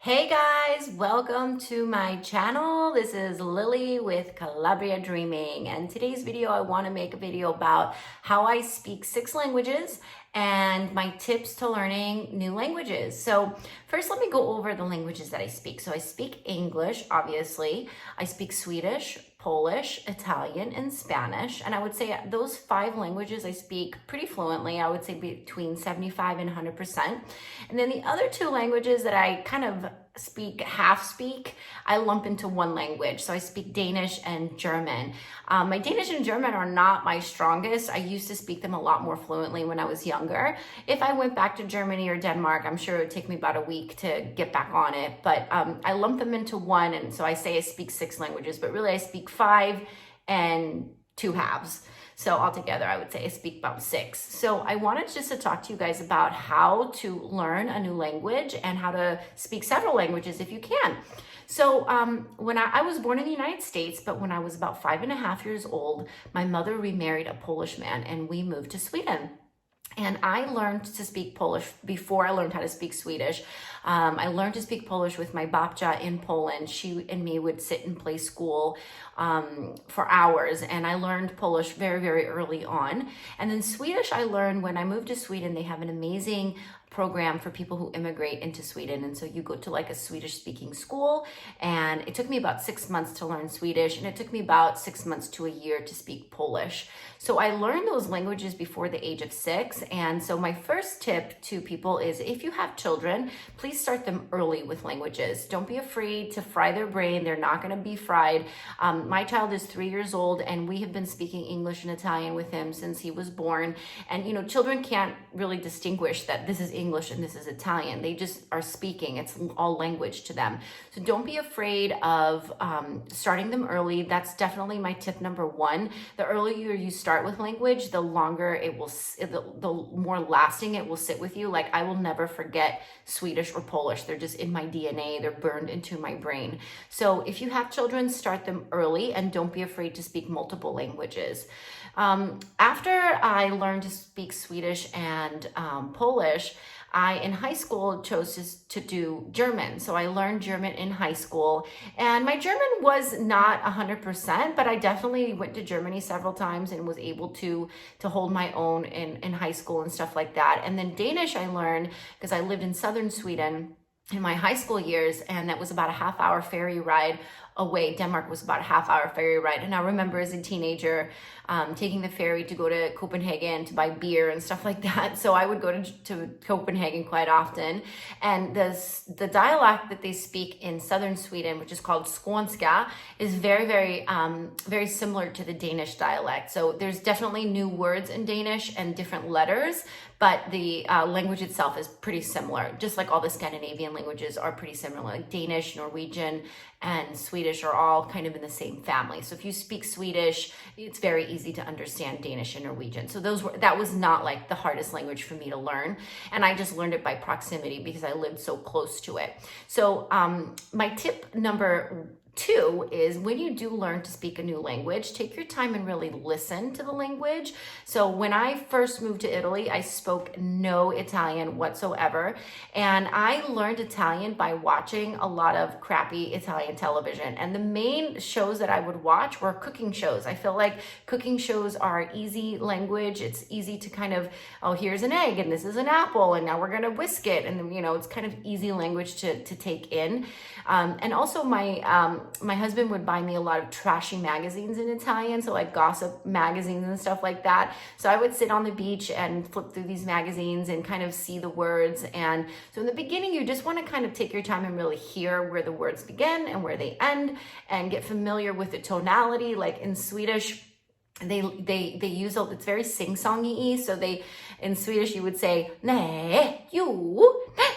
Hey guys, welcome to my channel. This is Lily with Calabria Dreaming, and today's video I want to make a video about how I speak 6 languages and my tips to learning new languages. So first let me go over the languages that I speak. So I speak English, obviously. I speak Swedish, Polish, Italian, and Spanish. And I would say those 5 languages I speak pretty fluently. I would say between 75 and 100%. And then the other 2 languages that I kind of half speak, I lump into one language. So I speak Danish and German. My Danish and German are not my strongest. I used to speak them a lot more fluently when I was younger. If I went back to Germany or Denmark, I'm sure it would take me about a week to get back on it. But I lump them into one. And so I say I speak 6 languages, but really I speak 5 and 2 halves. So altogether, I would say I speak about 6. So I wanted just to talk to you guys about how to learn a new language and how to speak several languages if you can. So when I was born in the United States, but when I was about 5.5 years old, my mother remarried a Polish man and we moved to Sweden. And I learned to speak Polish before I learned how to speak Swedish. I learned to speak Polish with my babcia in Poland. She and me would sit and play school for hours. And I learned Polish very, very early on. And then Swedish I learned when I moved to Sweden. They have an amazing program for people who immigrate into Sweden. And so you go to like a Swedish speaking school, and it took me about 6 months to learn Swedish, and it took me about 6 months to a year to speak Polish. So I learned those languages before the age of 6. And so my first tip to people is if you have children, please start them early with languages. Don't be afraid to fry their brain. They're not going to be fried. My child is 3 years old, and we have been speaking English and Italian with him since he was born. And, children can't really distinguish that this is English and this is Italian. They just are speaking. It's all language to them. So don't be afraid of starting them early. That's definitely my tip number 1. The earlier you start with language, the longer it will, the more lasting it will sit with you. Like I will never forget Swedish or Polish. They're just in my DNA. They're burned into my brain. So if you have children, start them early and don't be afraid to speak multiple languages. After I learned to speak Swedish and Polish, I, in high school, chose to do German. So I learned German in high school, and my German was not 100%, but I definitely went to Germany several times and was able to hold my own in high school and stuff like that. And then Danish I learned because I lived in southern Sweden in my high school years, and that was about a half-hour ferry ride away. Denmark was about a half-hour ferry ride. And I remember as a teenager taking the ferry to go to Copenhagen to buy beer and stuff like that. So I would go to Copenhagen quite often. And the dialect that they speak in southern Sweden, which is called Skånska, is very, very, very similar to the Danish dialect. So there's definitely new words in Danish and different letters, but the language itself is pretty similar. Just like all the Scandinavian languages are pretty similar, like Danish, Norwegian, and Swedish are all kind of in the same family. So if you speak Swedish, it's very easy to understand Danish and Norwegian. So that was not like the hardest language for me to learn. And I just learned it by proximity because I lived so close to it. So my tip number 2 is when you do learn to speak a new language, take your time and really listen to the language. So when I first moved to Italy, I spoke no Italian whatsoever. And I learned Italian by watching a lot of crappy Italian television. And the main shows that I would watch were cooking shows. I feel like cooking shows are easy language. It's easy to kind of, oh, here's an egg and this is an apple and now we're going to whisk it. And it's kind of easy language to take in. And also my husband would buy me a lot of trashy magazines in Italian, so like gossip magazines and stuff like that. So I would sit on the beach and flip through these magazines and kind of see the words. And so in the beginning, you just want to kind of take your time and really hear where the words begin and where they end and get familiar with the tonality. Like in Swedish, they use it's very sing-songy. So in Swedish you would say nej, jo, nej.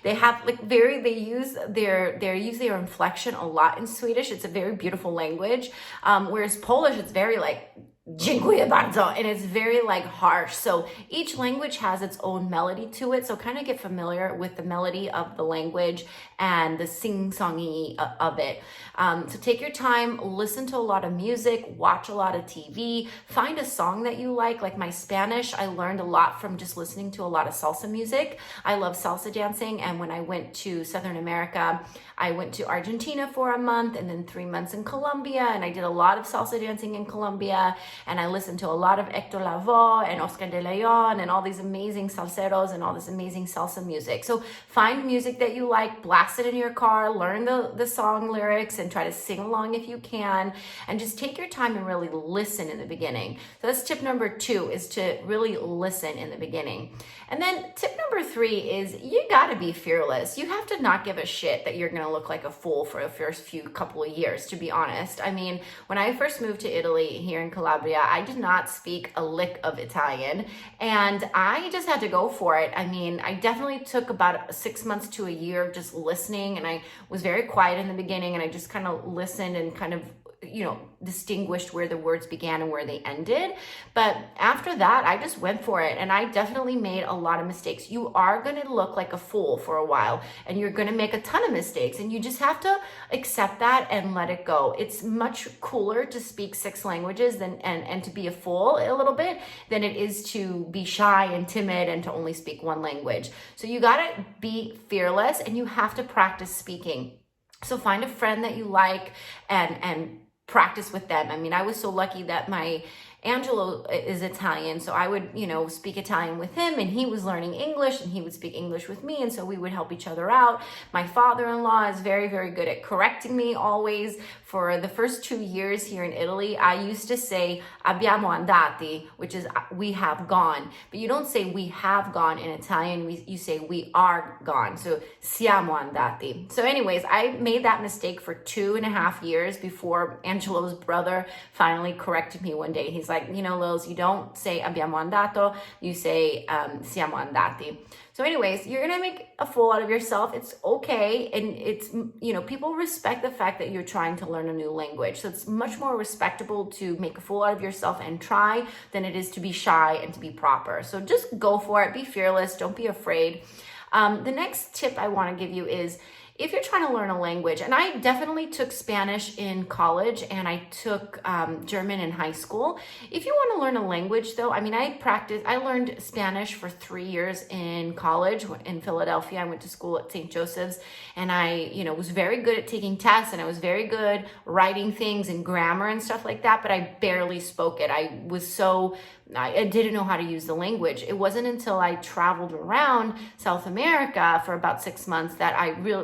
They have they use their inflection a lot in Swedish. It's a very beautiful language. Whereas Polish, it's very like Dziękuję bardzo, and it's very like harsh. So each language has its own melody to it. So kind of get familiar with the melody of the language and the sing-songy of it. So take your time, listen to a lot of music, watch a lot of TV, find a song that you like my Spanish. I learned a lot from just listening to a lot of salsa music. I love salsa dancing, and when I went to Southern America, I went to Argentina for a month and then 3 months in Colombia, and I did a lot of salsa dancing in Colombia, and I listened to a lot of Hector Lavoe and Oscar de Leon and all these amazing salseros and all this amazing salsa music. So find music that you like, blast it in your car, learn the song lyrics and try to sing along if you can, and just take your time and really listen in the beginning. So that's tip number 2, is to really listen in the beginning. And then tip number 3 is you gotta be fearless. You have to not give a shit that you're gonna look like a fool for the first couple of years, to be honest. I mean, when I first moved to Italy here in Calabria, I did not speak a lick of Italian, and I just had to go for it. I mean, I definitely took about 6 months to a year of just listening, and I was very quiet in the beginning, and I just kind of listened and kind of distinguished where the words began and where they ended. But after that, I just went for it, and I definitely made a lot of mistakes. You are going to look like a fool for a while, and you're going to make a ton of mistakes, and you just have to accept that and let it go. It's much cooler to speak 6 languages and to be a fool a little bit than it is to be shy and timid and to only speak one language. So you got to be fearless, and you have to practice speaking. So find a friend that you like and practice with them. I mean, I was so lucky that my Angelo is Italian, so I would, speak Italian with him, and he was learning English, and he would speak English with me, and so we would help each other out. My father-in-law is very, very good at correcting me always. For the first 2 years here in Italy, I used to say abbiamo andati, which is we have gone, but you don't say we have gone in Italian, you say we are gone, so siamo andati. So anyways, I made that mistake for 2.5 years before Angelo's brother finally corrected me one day. He's like, Lils, you don't say abbiamo andato, you say siamo andati. So anyways, you're going to make a fool out of yourself. It's okay. And it's, people respect the fact that you're trying to learn a new language. So it's much more respectable to make a fool out of yourself and try than it is to be shy and to be proper. So just go for it. Be fearless. Don't be afraid. The next tip I want to give you is, if you're trying to learn a language, and I definitely took Spanish in college and I took German in high school. If you want to learn a language though, I mean, I learned Spanish for 3 years in college in Philadelphia. I went to school at St. Joseph's, and I, was very good at taking tests, and I was very good writing things and grammar and stuff like that, but I barely spoke it. I didn't know how to use the language. It wasn't until I traveled around South America for about 6 months that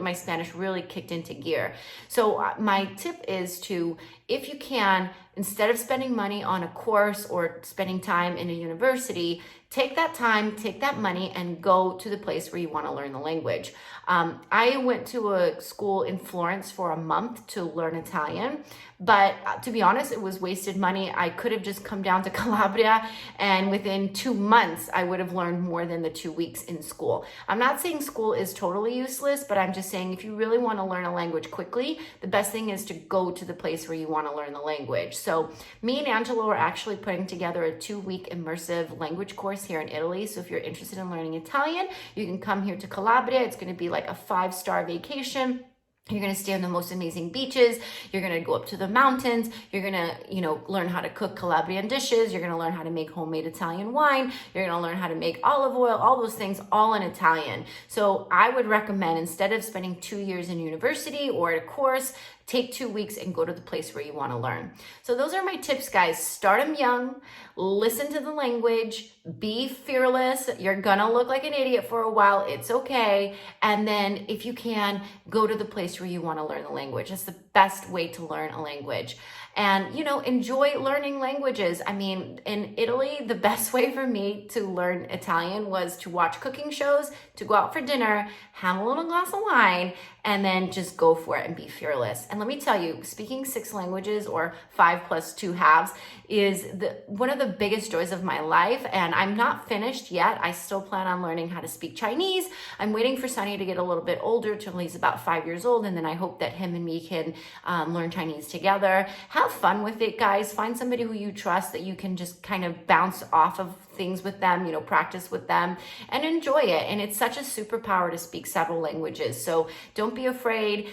my Spanish really kicked into gear. So my tip is to, if you can, instead of spending money on a course or spending time in a university, take that time, take that money, and go to the place where you want to learn the language. I went to a school in Florence for a month to learn Italian, but to be honest, it was wasted money. I could have just come down to Calabria, and within 2 months, I would have learned more than the 2 weeks in school. I'm not saying school is totally useless, but I'm just saying if you really want to learn a language quickly, the best thing is to go to the place where you want to learn the language. So me and Angelo are actually putting together a 2-week immersive language course here in Italy. So if you're interested in learning Italian, you can come here to Calabria. It's going to be like a 5-star vacation. You're going to stay on the most amazing beaches. You're going to go up to the mountains. You're going to, learn how to cook Calabrian dishes. You're going to learn how to make homemade Italian wine. You're going to learn how to make olive oil, all those things, all in Italian. So I would recommend, instead of spending 2 years in university or at a course, take 2 weeks and go to the place where you want to learn. So those are my tips, guys. Start them young, listen to the language, be fearless. You're gonna look like an idiot for a while. It's okay. And then if you can, go to the place where you want to learn the language. That's the best way to learn a language. And, enjoy learning languages. I mean, in Italy, the best way for me to learn Italian was to watch cooking shows, to go out for dinner, have a little glass of wine, and then just go for it and be fearless. And let me tell you, speaking 6 languages, or 5 plus 2 halves, is one of the biggest joys of my life. And I'm not finished yet. I still plan on learning how to speak Chinese. I'm waiting for Sunny to get a little bit older, till he's about 5 years old. And then I hope that him and me can learn Chinese together. Have fun with it, guys. Find somebody who you trust that you can just kind of bounce off of things with them, practice with them and enjoy it. And it's such a superpower to speak several languages. So don't be afraid.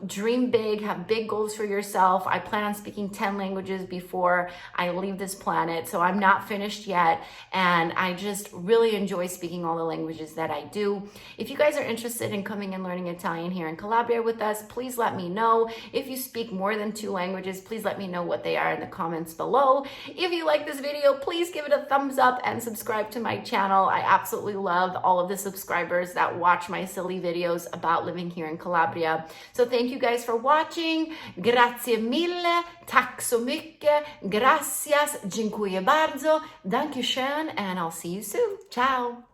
Dream big, have big goals for yourself. I plan on speaking 10 languages before I leave this planet. So I'm not finished yet. And I just really enjoy speaking all the languages that I do. If you guys are interested in coming and learning Italian here in Calabria with us, please let me know. If you speak more than 2 languages, please let me know what they are in the comments below. If you like this video, please give it a thumbs up and subscribe to my channel. I absolutely love all of the subscribers that watch my silly videos about living here in Calabria. So thank you guys for watching. Grazie mille. Tack så mycket. Gracias. Dziękuję bardzo. Dankeschön. And I'll see you soon. Ciao.